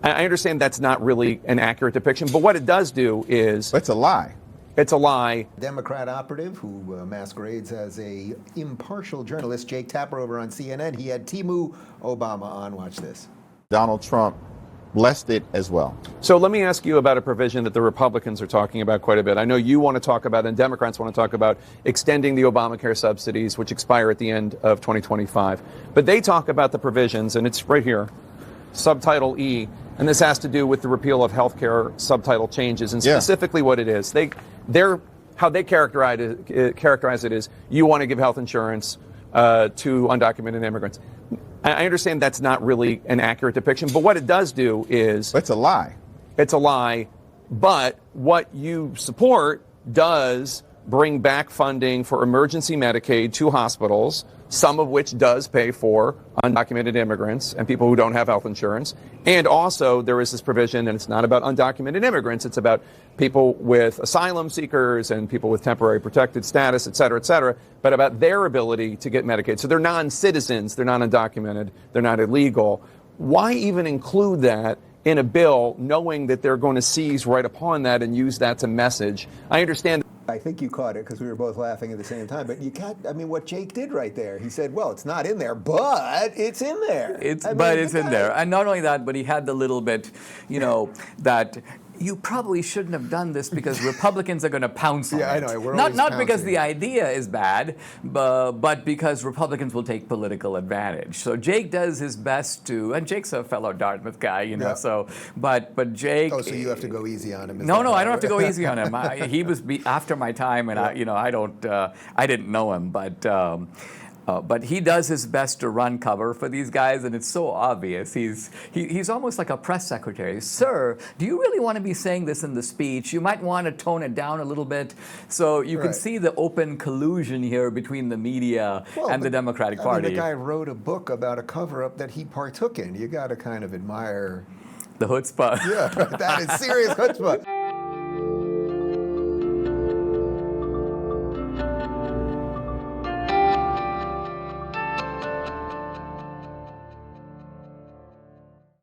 I understand that's not really an accurate depiction, but what it does do is... It's a lie. It's a lie. Democrat operative who masquerades as a impartial journalist, Jake Tapper over on CNN. He had Timu Obama on. Watch this. Donald Trump blessed it as well. So let me ask you about a provision that the Republicans are talking about quite a bit. I know you want to talk about, and Democrats want to talk about, extending the Obamacare subsidies, which expire at the end of 2025. But they talk about the provisions, and it's right here, subtitle E, and this has to do with the repeal of health care subtitle changes, and specifically what it is. How they characterize it is you want to give health insurance to undocumented immigrants. I understand that's not really an accurate depiction, but what it does do is... It's a lie. It's a lie, but what you support does bring back funding for emergency Medicaid to hospitals, some of which does pay for undocumented immigrants and people who don't have health insurance. And also there is this provision, and it's not about undocumented immigrants, it's about people with asylum seekers and people with temporary protected status, et cetera, but about their ability to get Medicaid. So they're non-citizens, they're not undocumented, they're not illegal. Why even include that in a bill knowing that they're going to seize right upon that and use that to message? I understand. I think you caught it because we were both laughing at the same time. But you can't, I mean, what Jake did right there, he said, well, it's not in there, but it's in there. It's in there. And not only that, but he had the little bit, that you probably shouldn't have done this because Republicans are going to pounce on it. I know. We're not because the idea is bad, but because Republicans will take political advantage. So Jake does his best to, and Jake's a fellow Dartmouth guy, so, but Jake... Oh, so you have to go easy on him. No, I don't have to go easy on him. He was after my time, and I didn't know him, but he does his best to run cover for these guys, and it's so obvious. He's almost like a press secretary. Sir, do you really want to be saying this in the speech? You might want to tone it down a little bit. So you can see the open collusion here between the media and the Democratic Party. The guy wrote a book about a cover-up that he partook in. You got to kind of admire the chutzpah. Yeah, that is serious chutzpah.